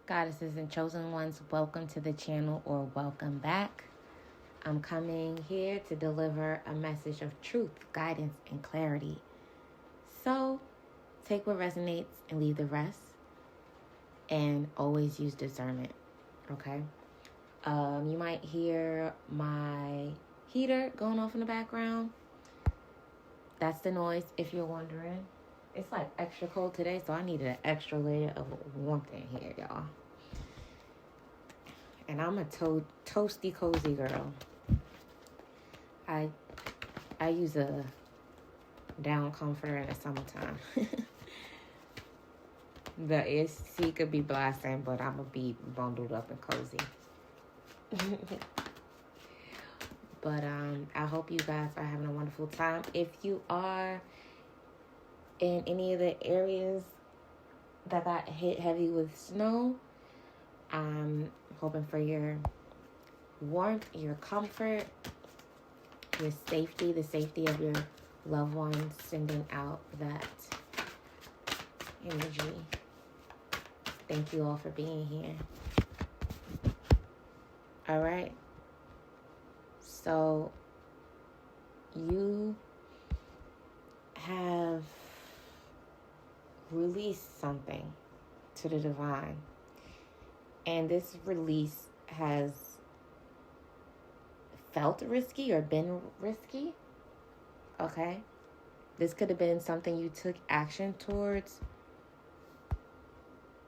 Goddesses and chosen ones, welcome to the channel or welcome back. I'm coming here to deliver a message of truth, guidance, and clarity. So take what resonates and leave the rest, and always use discernment, okay? You might hear my heater going off in the background. That's the noise, if you're wondering. It's like extra cold today, so I needed an extra layer of warmth in here, y'all. And I'm a toasty, cozy girl. I use a down comforter in the summertime. The AC could be blasting, but I'm going to be bundled up and cozy. But I hope you guys are having a wonderful time. If you are in any of the areas that got hit heavy with snow, I'm hoping for your warmth, your comfort, your safety, the safety of your loved ones, sending out that energy. Thank you all for being here. All right. So you have released something to the divine. And this release has felt risky or been risky. Okay? This could have been something you took action towards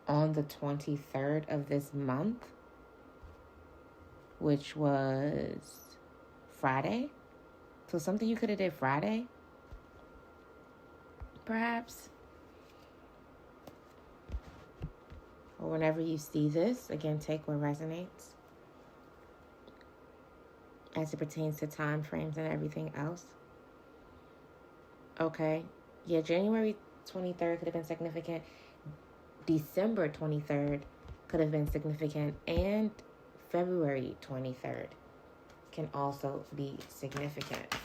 on the 23rd of this month, which was Friday. So something you could have did Friday, perhaps. Or whenever you see this, again, take what resonates as it pertains to time frames and everything else. Okay. Yeah, January 23rd could have been significant. December 23rd could have been significant. And February 23rd can also be significant.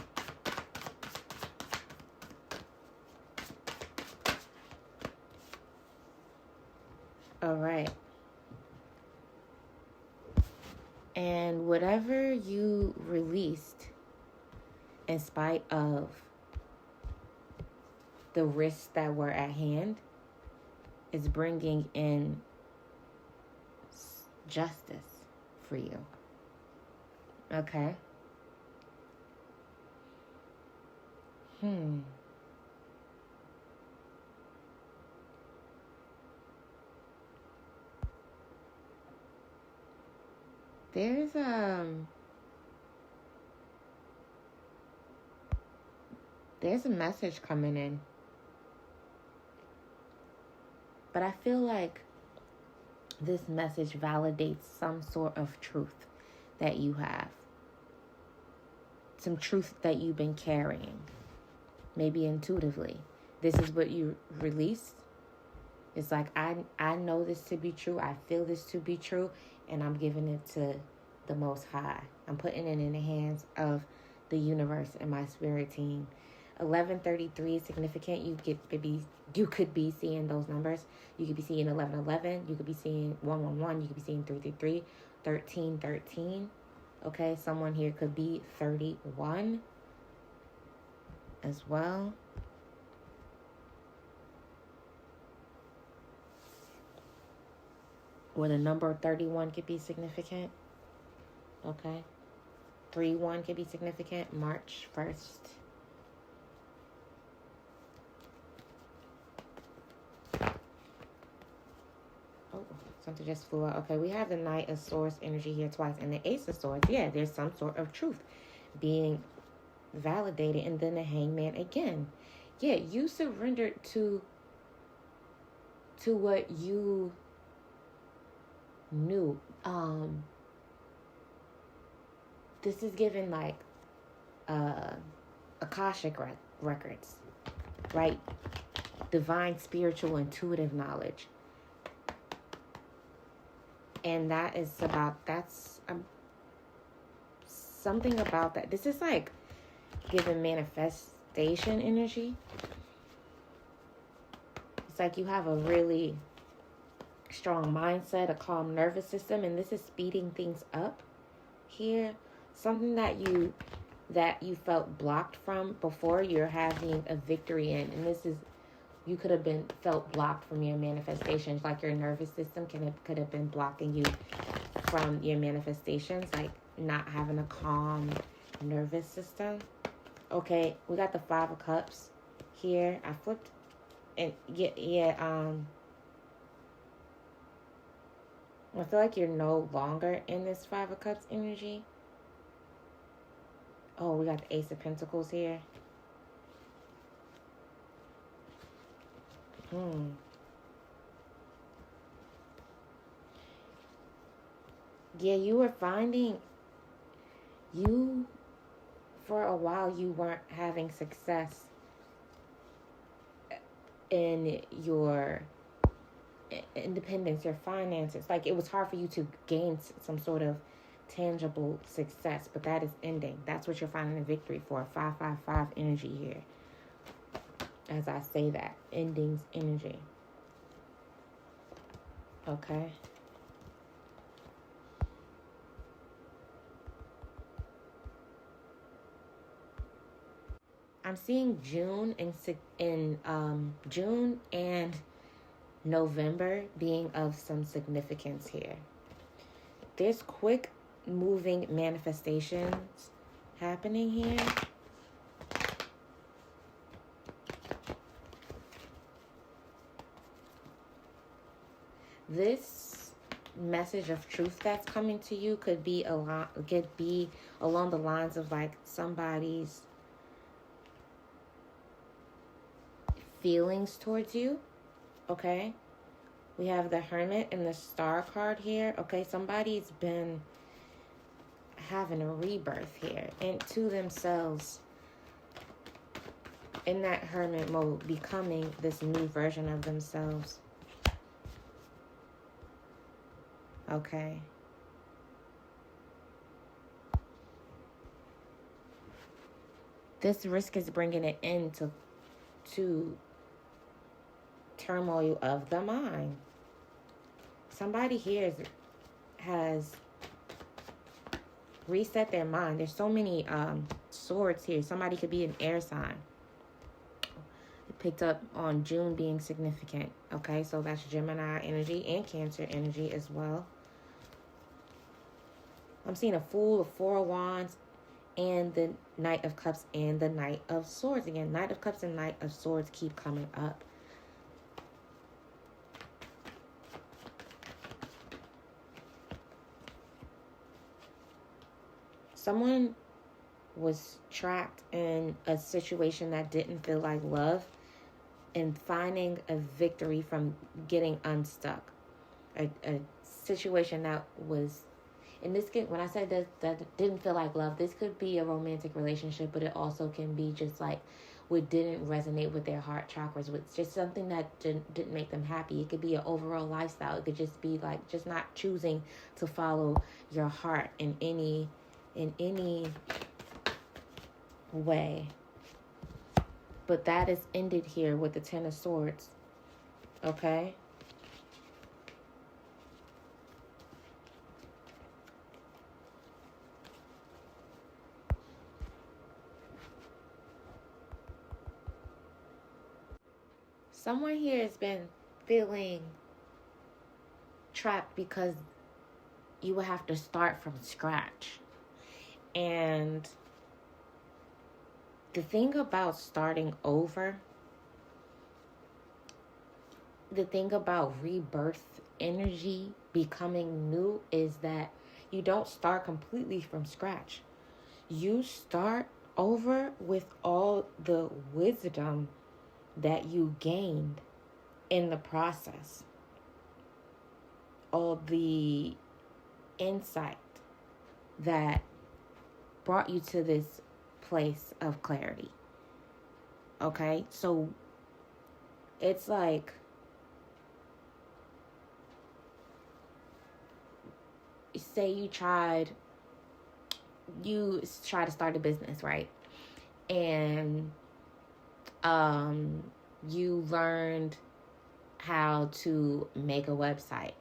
All right. And whatever you released, in spite of the risks that were at hand, is bringing in justice for you. Okay? There's a message coming in. But I feel like this message validates some sort of truth that you have. Some truth that you've been carrying. Maybe intuitively. This is what you released. It's like, I know this to be true. I feel this to be true. And I'm giving it to the Most High. I'm putting it in the hands of the universe and my spirit team. 1133 is significant. You could be seeing those numbers. You could be seeing 1111. You could be seeing 111. You could be seeing 333, 1313. Okay, someone here could be 31 as well. Or the number 31 could be significant. Okay. 3-1 could be significant. March 1st. Oh, something just flew out. Okay, we have the Knight of Swords energy here twice. And the Ace of Swords. Yeah, there's some sort of truth being validated. And then the Hangman again. Yeah, you surrendered to what you knew. This is given like Akashic records, right? Divine, spiritual, intuitive knowledge. And that's something about that. This is like given manifestation energy. It's like you have a really strong mindset, a calm nervous system, and this is speeding things up here. Something that you felt blocked from before, you're having a victory in. And this is, you could have been felt blocked from your manifestations, like your nervous system could have been blocking you from your manifestations, like not having a calm nervous system. Okay, we got the 5 of Cups here. I flipped, and I feel like you're no longer in this 5 of Cups energy. Oh, we got the Ace of Pentacles here. Yeah, you were finding, for a while, you weren't having success in your independence, your finances. Like, it was hard for you to gain some sort of tangible success, but that is ending. That's what you're finding a victory for. 555 energy here. As I say that, endings energy. Okay. I'm seeing June and November being of some significance here. There's quick moving manifestations happening here. This message of truth that's coming to you could be along the lines of like somebody's feelings towards you. Okay, we have the Hermit and the Star card here. Okay, somebody's been having a rebirth here into themselves in that Hermit mode, becoming this new version of themselves. Okay. This risk is bringing it into turmoil of the mind. Somebody here has reset their mind. There's so many swords here. Somebody could be an air sign. It picked up on June being significant. Okay, so that's Gemini energy and Cancer energy as well. I'm seeing a Fool, a 4 of Wands, and the Knight of Cups and the Knight of Swords. Again, Knight of Cups and Knight of Swords keep coming up. Someone was trapped in a situation that didn't feel like love and finding a victory from getting unstuck. A situation that was, and this could, when I said that didn't feel like love, this could be a romantic relationship, but it also can be just like what didn't resonate with their heart chakras, with just something that didn't make them happy. It could be an overall lifestyle. It could just be like just not choosing to follow your heart in any way. But that is ended here with the 10 of Swords. Okay? Someone here has been feeling trapped because you will have to start from scratch. And the thing about starting over, the thing about rebirth energy becoming new is that you don't start completely from scratch. You start over with all the wisdom that you gained in the process, all the insight that brought you to this place of clarity. Okay, so it's like say you try to start a business, right? And you learned how to make a website.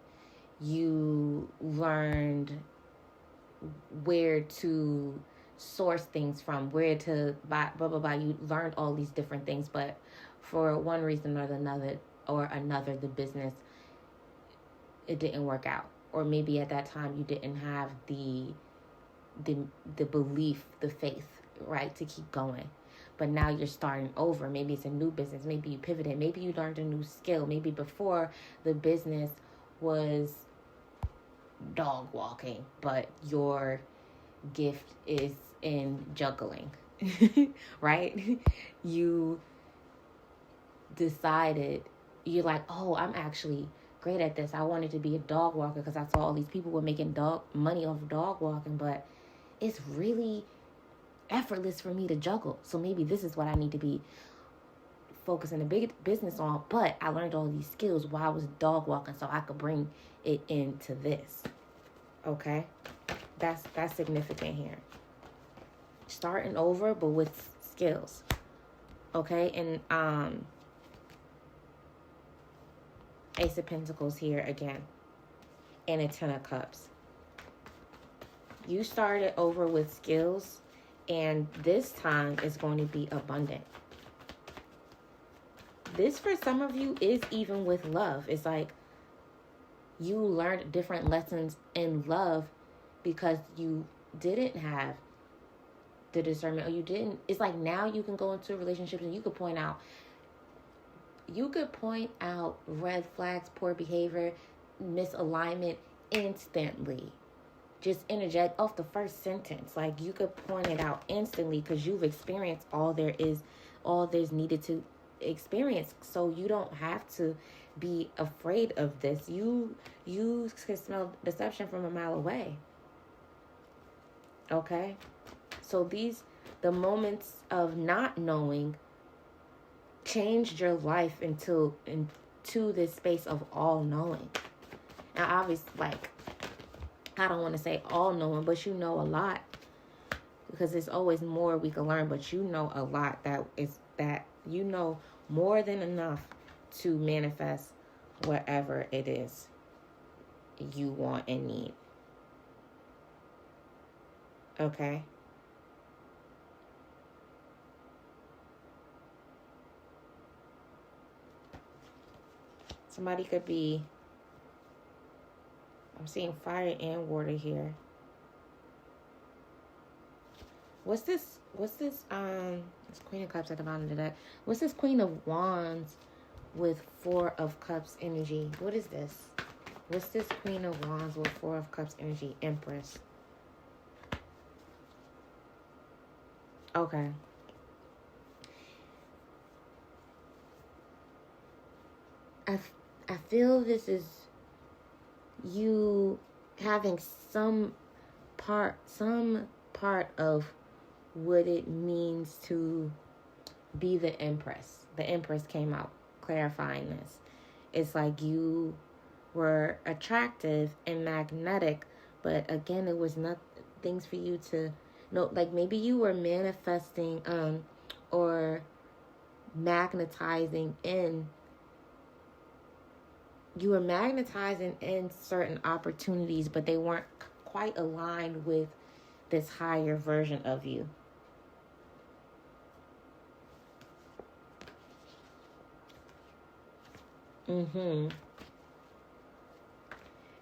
You learned where to source things from, where to buy, blah, blah, blah. You learned all these different things, but for one reason or another, the business, it didn't work out. Or maybe at that time you didn't have the belief, the faith, right, to keep going. But now you're starting over. Maybe it's a new business. Maybe you pivoted. Maybe you learned a new skill. Maybe before the business was dog walking, but your gift is in juggling, right? You decided, you're like, oh, I'm actually great at this. I wanted to be a dog walker because I saw all these people were making money off dog walking, but it's really effortless for me to juggle. So maybe this is what I need to be focusing a big business on. But I learned all these skills while I was dog walking, so I could bring it into this. Okay, that's significant here. Starting over, but with skills. Okay, and Ace of Pentacles here again, and a Ten of Cups. You started over with skills, and this time is going to be abundant. This, for some of you, is even with love. It's like you learned different lessons in love because you didn't have the discernment, or you didn't. It's like now you can go into relationships and you could point out red flags, poor behavior, misalignment instantly. Just interject off the first sentence. Like, you could point it out instantly because you've experienced all there's needed to experience. So you don't have to be afraid of this. You can smell deception from a mile away. Okay? So the moments of not knowing changed your life into this space of all knowing. Now, obviously, like, I don't want to say all knowing, but you know a lot, because there's always more we can learn, but you know a lot that you know more than enough to manifest whatever it is you want and need. Okay? Somebody could be, I'm seeing fire and water here. What's this? It's Queen of Cups at the bottom of the deck. What's this Queen of Wands with Four of Cups energy? What is this? What's this Queen of Wands with Four of Cups energy? Empress. Okay. I feel this is you having some part of what it means to be the Empress. The Empress came out clarifying this. It's like you were attractive and magnetic, but again, it was not things for you to know. Like, maybe you were manifesting or magnetizing in. You were magnetizing in certain opportunities, but they weren't quite aligned with this higher version of you.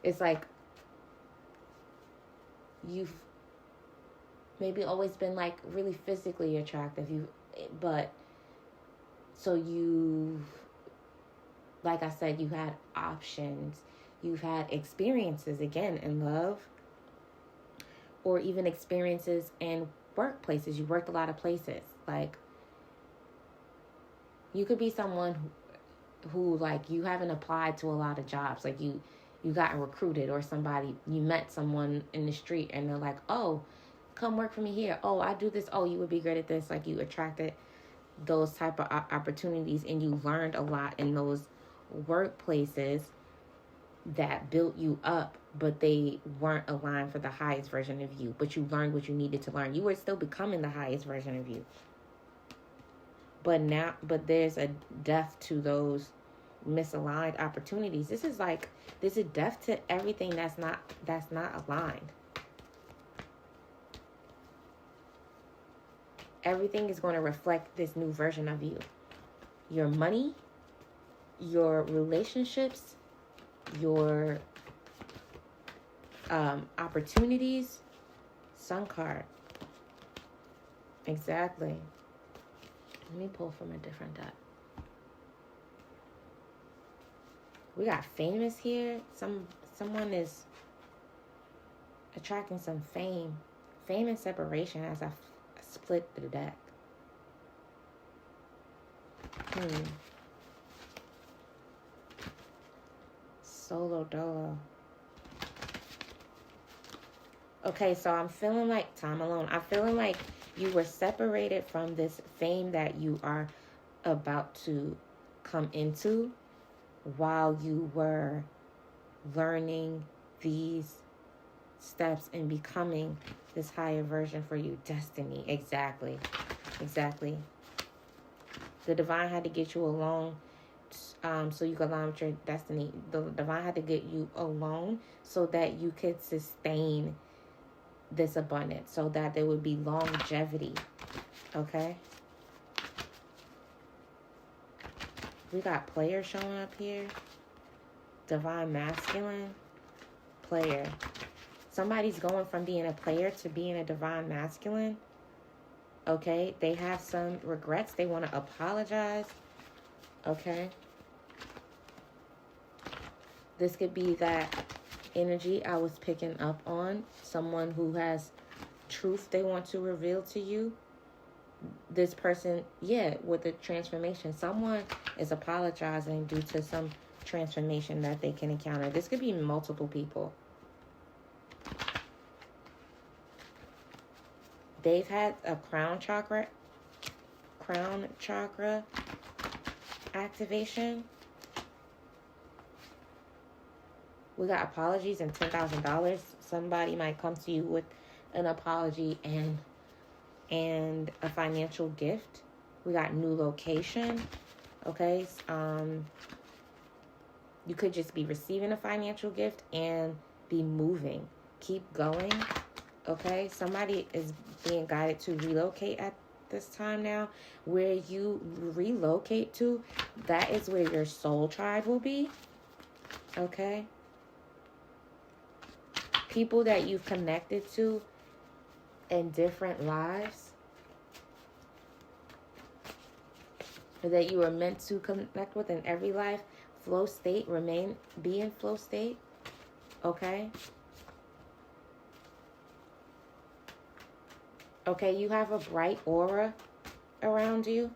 It's like you've maybe always been like really physically attractive. Like I said, you had options. You've had experiences, again, in love, or even experiences in workplaces. You worked a lot of places. Like, you could be someone who like, you haven't applied to a lot of jobs. Like, you got recruited, or you met someone in the street and they're like, oh, come work for me here. Oh, I do this. Oh, you would be great at this. Like, you attracted those type of opportunities, and you learned a lot in those workplaces that built you up, but they weren't aligned for the highest version of you. But you learned what you needed to learn. You were still becoming the highest version of you. But there's a death to those misaligned opportunities. This is death to everything that's not aligned. Everything is going to reflect this new version of you. Your money, your relationships, your opportunities. Sun card. Exactly. Let me pull from a different deck. We got famous here. Someone is attracting some fame. Fame and separation as I split the deck. Solo dolo. Okay, so I'm feeling like time alone. I'm feeling like you were separated from this fame that you are about to come into while you were learning these steps and becoming this higher version for you. Destiny. Exactly. The divine had to get you alone so you could align with your destiny. The divine had to get you alone so that you could sustain this abundance, so that there would be longevity. Okay? We got player showing up here. Divine masculine. Player. Somebody's going from being a player to being a divine masculine. Okay? They have some regrets. They want to apologize. Okay? This could be that energy I was picking up on. Someone who has truth they want to reveal to you. This person, with the transformation. Someone is apologizing due to some transformation that they can encounter. This could be multiple people. They've had a crown chakra activation. We got apologies and $10,000. Somebody might come to you with an apology and a financial gift. We got new location. Okay. You could just be receiving a financial gift and be moving. Keep going. Okay. Somebody is being guided to relocate at this time now. Where you relocate to, that is where your soul tribe will be. Okay. People that you've connected to in different lives, or that you were meant to connect with in every life. Flow state, be in flow state. Okay. Okay, you have a bright aura around you.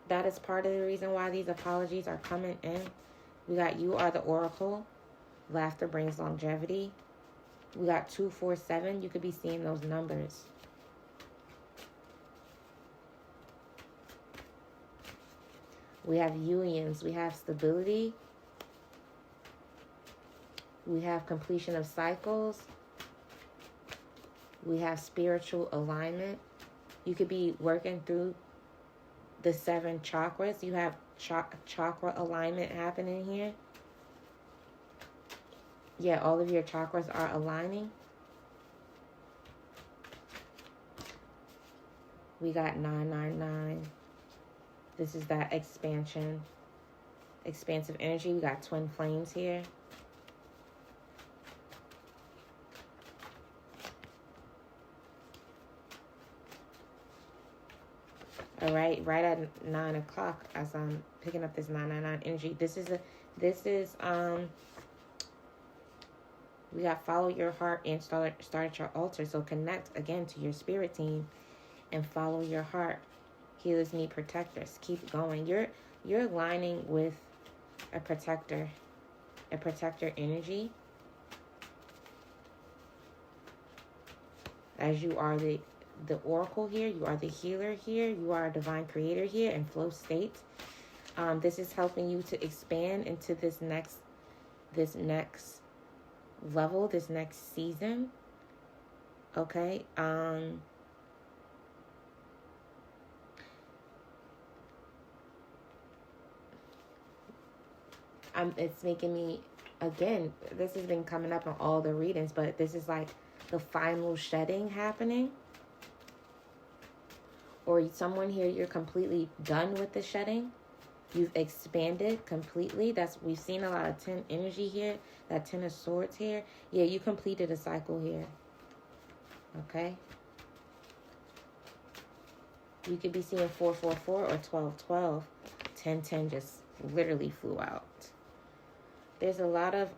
That is part of the reason why these apologies are coming in. We got you are the oracle. Laughter brings longevity. We got 247. You could be seeing those numbers. We have unions. We have stability. We have completion of cycles. We have spiritual alignment. You could be working through the 7 chakras. You have chakra alignment happening here. Yeah, all of your chakras are aligning. We got 999. This is that expansive energy. We got twin flames here. All right at 9 o'clock, as I'm picking up this 999 energy. We got follow your heart and start at your altar. So connect again to your spirit team and follow your heart. Healers need protectors. Keep going. You're aligning with a protector energy. As you are the oracle here, you are the healer here, you are a divine creator here in flow state. This is helping you to expand into this next level, this next season. Okay. It's making me, again, this has been coming up on all the readings, but this is like the final shedding happening. Or someone here, you're completely done with the shedding. You've expanded completely. We've seen a lot of 10 energy here. That 10 of swords here. Yeah, you completed a cycle here. Okay. You could be seeing 444 or 1212. 1010 just literally flew out. There's a lot of,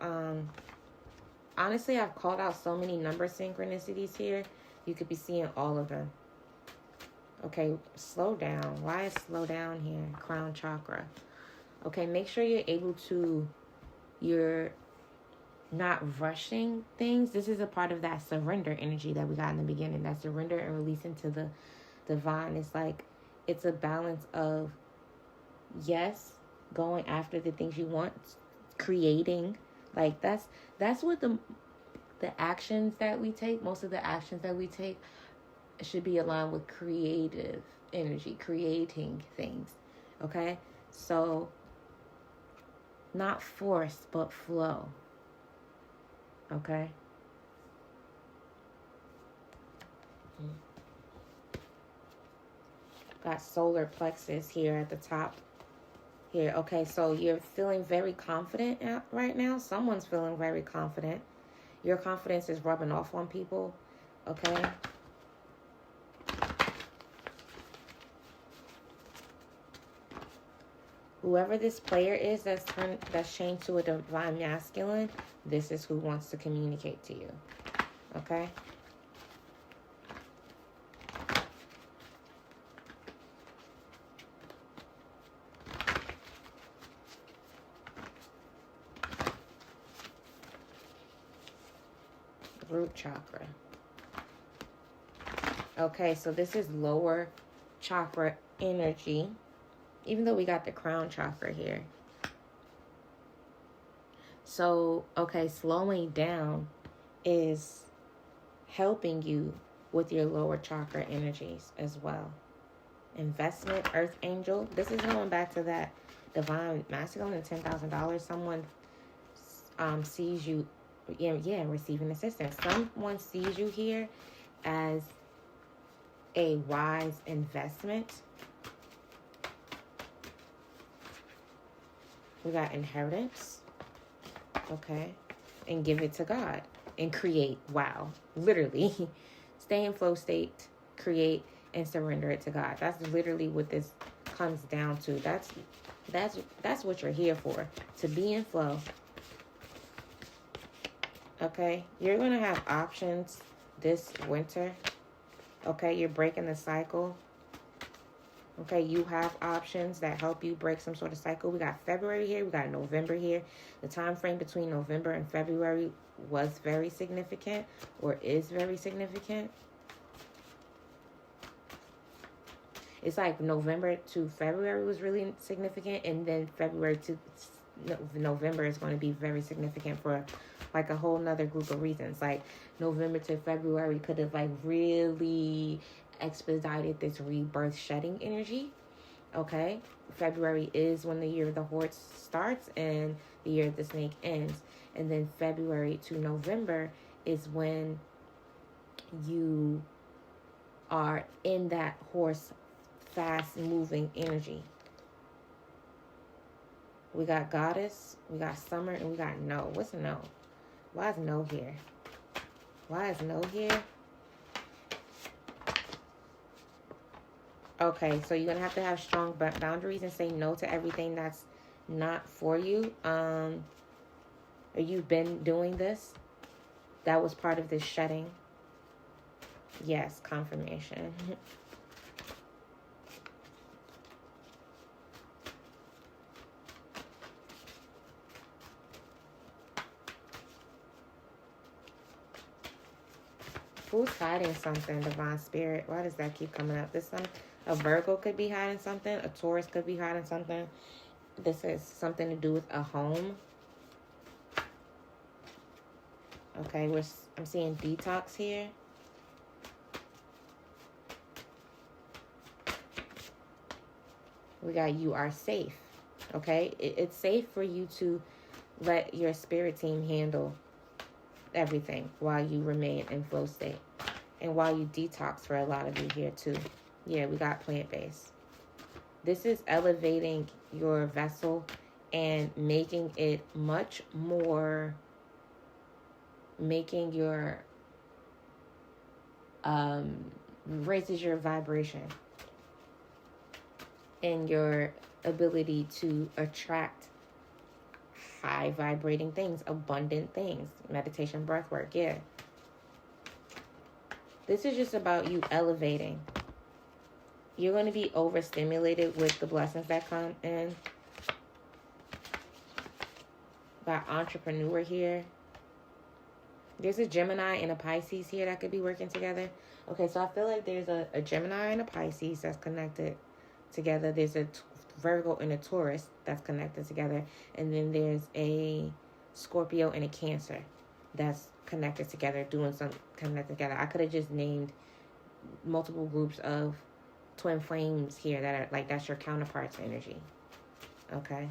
honestly, I've called out so many number synchronicities here. You could be seeing all of them. Okay, slow down. Why is slow down here? Crown chakra. Okay, make sure you're not rushing things. This is a part of that surrender energy that we got in the beginning. That surrender and releasing to the divine. It's like, it's a balance of, yes, going after the things you want, creating. Like, that's what the actions that we take, most of the actions that we take should be aligned with creative energy, creating things. Okay? So, not force, but flow. Okay? Got solar plexus here at the top. Here, okay, so you're feeling very confident right now. Someone's feeling very confident. Your confidence is rubbing off on people. Okay? Whoever this player is that's changed to a divine masculine, this is who wants to communicate to you. Okay? Root chakra. Okay, so this is lower chakra energy. Even though we got the crown chakra here. So, okay, slowing down is helping you with your lower chakra energies as well. Investment, earth angel. This is going back to that divine masculine and $10,000. Someone sees you, receiving assistance. Someone sees you here as a wise investment. We got inheritance. Okay. And give it to God. And create. Wow. Literally. Stay in flow state. Create. And surrender it to God. That's literally what this comes down to. That's what you're here for. To be in flow. Okay. You're going to have options this winter. Okay. You're breaking the cycle. Okay, you have options that help you break some sort of cycle. We got February here. We got November here. The time frame between November and February was very significant or is very significant. It's like November to February was really significant. And then February to November is going to be very significant for like a whole nother group of reasons. Like November to February could have like really expedited this rebirth shedding energy. Okay, February is when the year of the horse starts and the year of the snake ends, and then February to November is when you are in that horse fast moving energy. We got goddess, we got summer, and we got no. What's no? Why is no here? Why is no here? Okay, so you're going to have strong boundaries and say no to everything that's not for you. You've been doing this. That was part of this shedding. Yes, confirmation. Who's hiding something, divine spirit? Why does that keep coming up? A Virgo could be hiding something. A Taurus could be hiding something. This has something to do with a home. Okay, I'm seeing detox here. We got you are safe. Okay? It's safe for you to let your spirit team handle everything while you remain in flow state. And while you detox for a lot of you here too. Yeah, we got plant-based. This is elevating your vessel and making it much more, making your, raises your vibration and your ability to attract high vibrating things, abundant things. Meditation, breath work, yeah. This is just about you elevating. You're going to be overstimulated with the blessings that come in. Got entrepreneur here. There's a Gemini and a Pisces here that could be working together. Okay, so I feel like there's a Gemini and a Pisces that's connected together. There's a Virgo and a Taurus that's connected together. And then there's a Scorpio and a Cancer that's connected together, doing some connected together. I could have just named multiple groups of twin flames here that are like, that's your counterparts energy. Okay.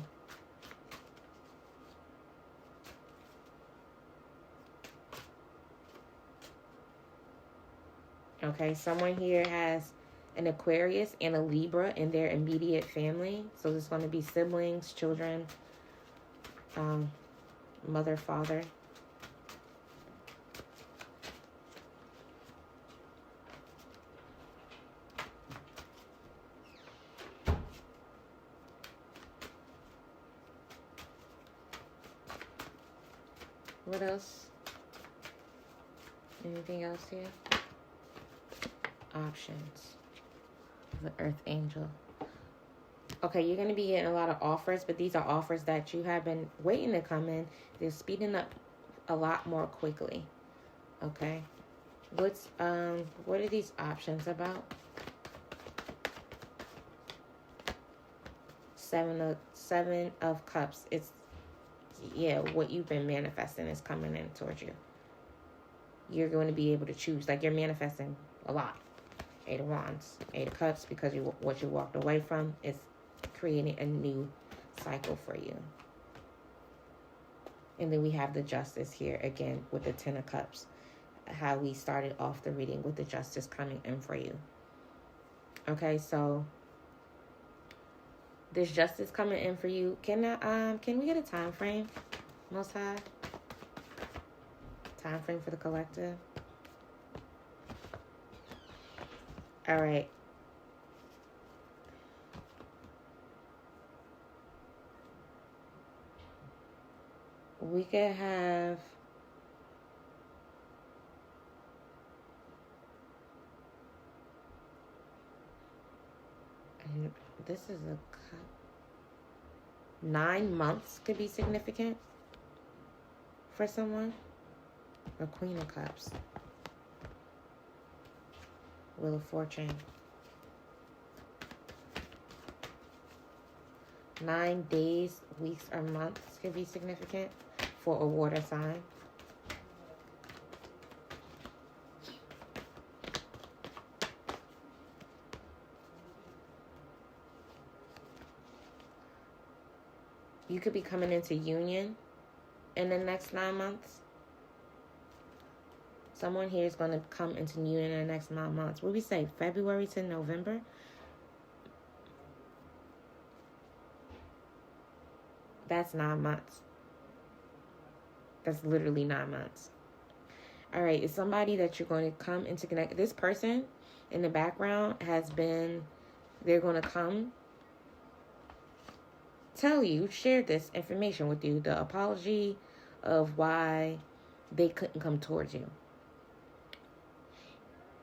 Okay, someone here has an Aquarius and a Libra in their immediate family. So there's going to be siblings, children, mother, father. What else? Anything else here? Options. The Earth Angel. Okay, you're going to be getting a lot of offers, but these are offers that you have been waiting to come in. They're speeding up a lot more quickly. Okay. What are these options about? Seven of Cups. It's, yeah, what you've been manifesting is coming in towards you. You're going to be able to choose. Like, you're manifesting a lot. 8 of Wands, 8 of Cups, because what you walked away from is creating a new cycle for you. And then we have the Justice here again with the 10 of Cups. How we started off the reading with the Justice coming in for you. Okay, so this Justice coming in for you. Can we get a time frame? Most High. Time frame for the collective. All right. We could have this is a cup. 9 months could be significant for someone. A Queen of Cups. Wheel of Fortune. 9 days, weeks, or months could be significant for a water sign. You could be coming into union in the next 9 months. Someone here is going to come into union in the next 9 months. What do we say? February to November? That's 9 months. That's literally 9 months. All right. It's somebody that you're going to come into connect. This person in the background has been, they're going to come tell you, share this information with you. The apology of why they couldn't come towards you.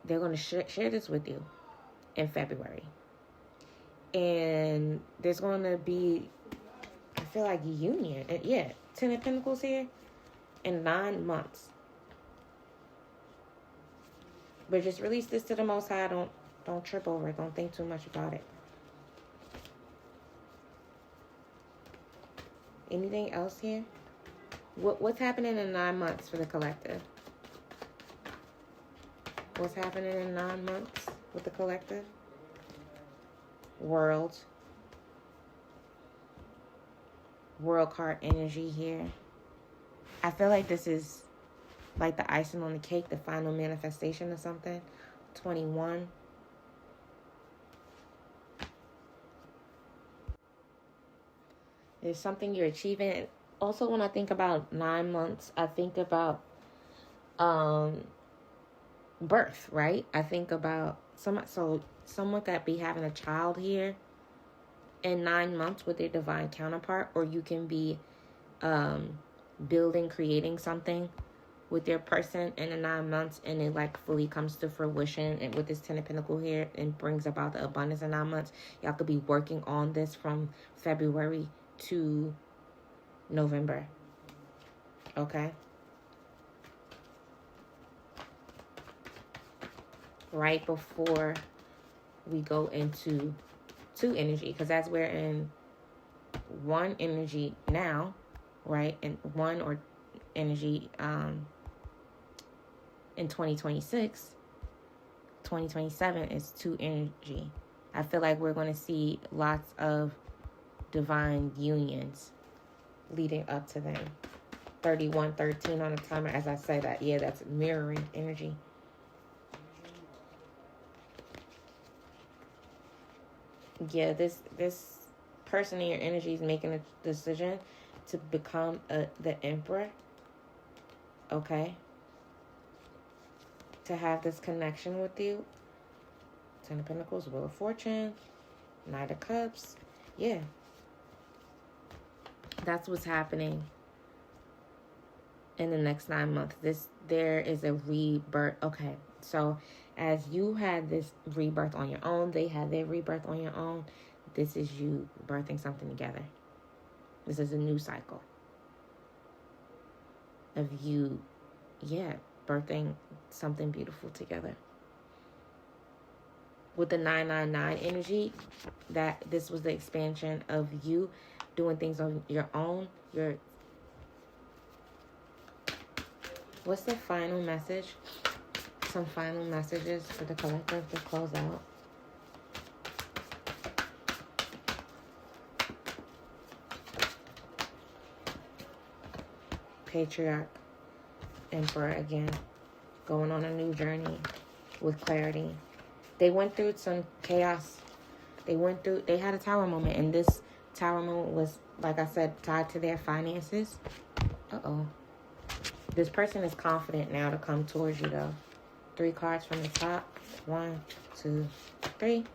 They're going to share this with you in February. And there's going to be, I feel like, union. Yeah, 10 of Pentacles here in 9 months. But just release this to the Most High. Don't trip over it. Don't think too much about it. Anything else here? What's happening in 9 months for the collective? What's happening in 9 months with the collective? World. World card energy here. I feel like this is like the icing on the cake, the final manifestation of something. 21. There's something you're achieving. Also, when I think about 9 months, I think about birth, right? I think about someone could be having a child here in 9 months with their divine counterpart, or you can be creating something with your person in the 9 months, and it like fully comes to fruition. And with this 10 of Pentacles here, and brings about the abundance in 9 months. Y'all could be working on this from February to November. Okay. Right before we go into 2 energy, because as we're in 1 energy now, right? And 1 or energy in 2026, 2027 is 2 energy. I feel like we're going to see lots of divine unions leading up to them. 3113 on the timer. As I say that, yeah, that's mirroring energy. Yeah, this person in your energy is making a decision to become the emperor. Okay. To have this connection with you. 10 of Pentacles, Wheel of Fortune, Knight of Cups. Yeah. That's what's happening in the next 9 months. There is a rebirth. Okay. So as you had this rebirth on your own, they had their rebirth on your own. This is you birthing something together. This is a new cycle of you, birthing something beautiful together. With the 999 energy, that this was the expansion of you doing things on your own. What's the final message? Some final messages for the collective to close out. Patriarch, Emperor again, going on a new journey with clarity. They went through some chaos. They had a tower moment, and this tower moment was, like I said, tied to their finances. This person is confident now to come towards you, though. 3 cards from the top. 1, 2, 3.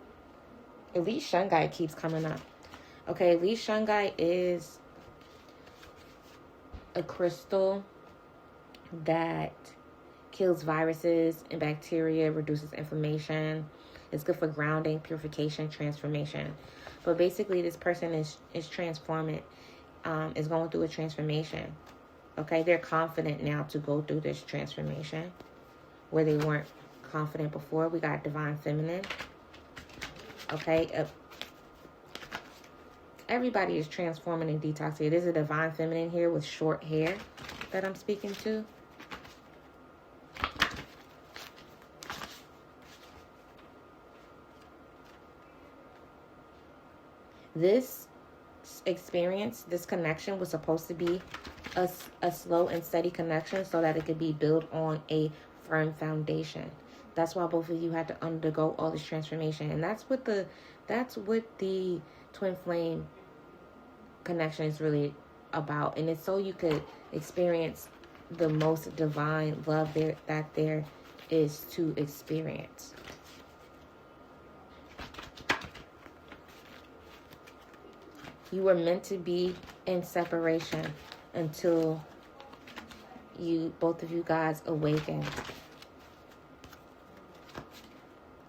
Elite Shungai keeps coming up. Okay, Elite Shungai is a crystal that kills viruses and bacteria, reduces inflammation. It's good for grounding, purification, transformation. But basically, this person is transforming, is going through a transformation. Okay, they're confident now to go through this transformation where they weren't confident before. We got Divine Feminine. Okay, everybody is transforming and detoxing. There's a Divine Feminine here with short hair that I'm speaking to. This experience, this connection was supposed to be a slow and steady connection so that it could be built on a firm foundation. That's why both of you had to undergo all this transformation. And that's what the twin flame connection is really about. And it's so you could experience the most divine love that there is to experience. You were meant to be in separation until both of you guys awaken.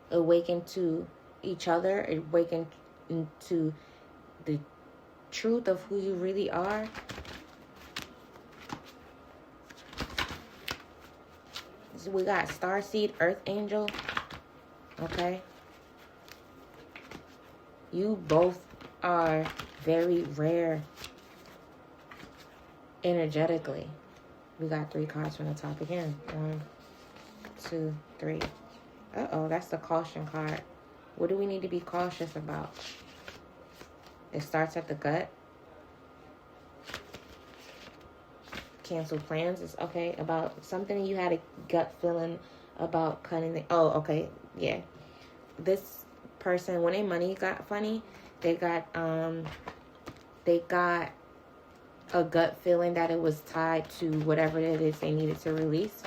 Awaken to each other, awaken to the truth of who you really are. So we got Starseed, Earth Angel. Okay. You both are very rare energetically. We got 3 cards from the top again. 1, 2, 3. That's the caution card. What do we need to be cautious about? It starts at the gut. cancel plans. It's okay about something you had a gut feeling about cutting the. Oh, okay, yeah. This person, when their money got funny, they got a gut feeling that it was tied to whatever it is they needed to release.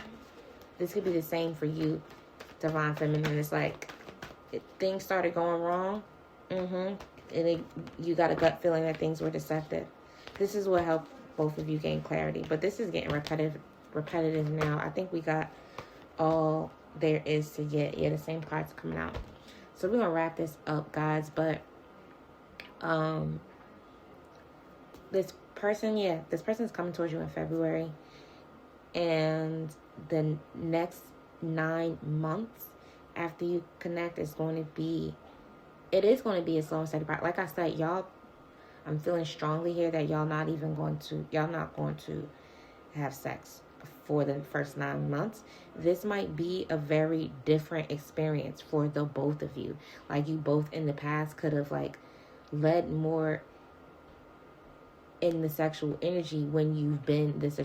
This could be the same for you, Divine Feminine. It's like things started going wrong. And you got a gut feeling that things were deceptive. This is what helped both of you gain clarity. But this is getting repetitive now. I think we got all there is to get. Yeah, the same cards coming out. So we're going to wrap this up, guys. But this person's coming towards you in February. And the next 9 months after you connect is going to be, it is going to be a slow and steady process. Like I said, y'all, I'm feeling strongly here that y'all not going to have sex for the first 9 months. This might be a very different experience for the both of you. Like, you both in the past could have like led more in the sexual energy when you've been this,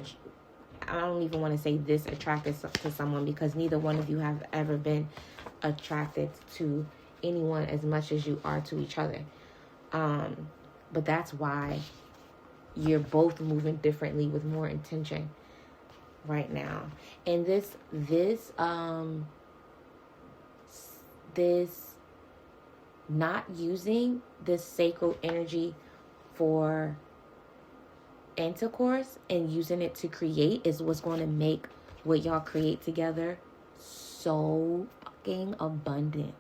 I don't even want to say this attracted to someone, because neither one of you have ever been attracted to anyone as much as you are to each other. But that's why you're both moving differently with more intention right now. And this not using this sacred energy for intercourse and using it to create is what's going to make what y'all create together so fucking abundant.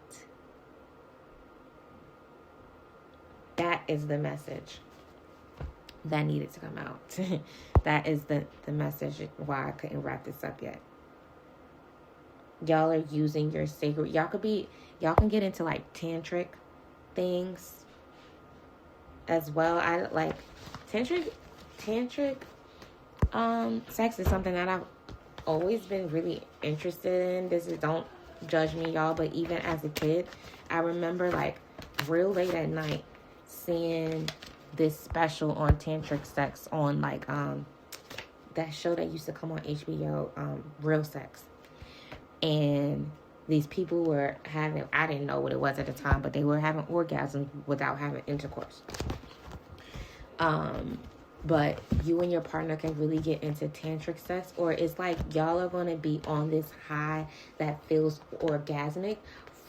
That is the message that needed to come out. That is the message why I couldn't wrap this up yet. Y'all are using your sacred, y'all can get into like tantric things as well. I like tantric sex is something that I've always been really interested in. Don't judge me, y'all, but even as a kid, I remember like real late at night seeing this special on tantric sex on like that show that used to come on HBO, Real Sex. And these people were having, I didn't know what it was at the time, but they were having orgasms without having intercourse. But you and your partner can really get into tantric sex, or it's like y'all are going to be on this high that feels orgasmic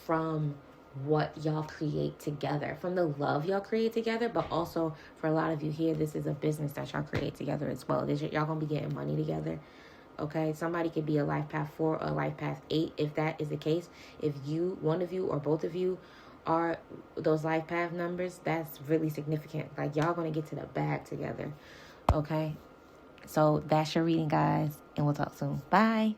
from what y'all create together, from the love y'all create together. But also for a lot of you here, this is a business that y'all create together as well. Y'all going to be getting money together. Okay, somebody could be a life path 4 or a life path 8. If that is the case, if one of you or both of you are those life path numbers, that's really significant. Like, y'all gonna get to the bag together. Okay, so that's your reading, guys, and we'll talk soon. Bye.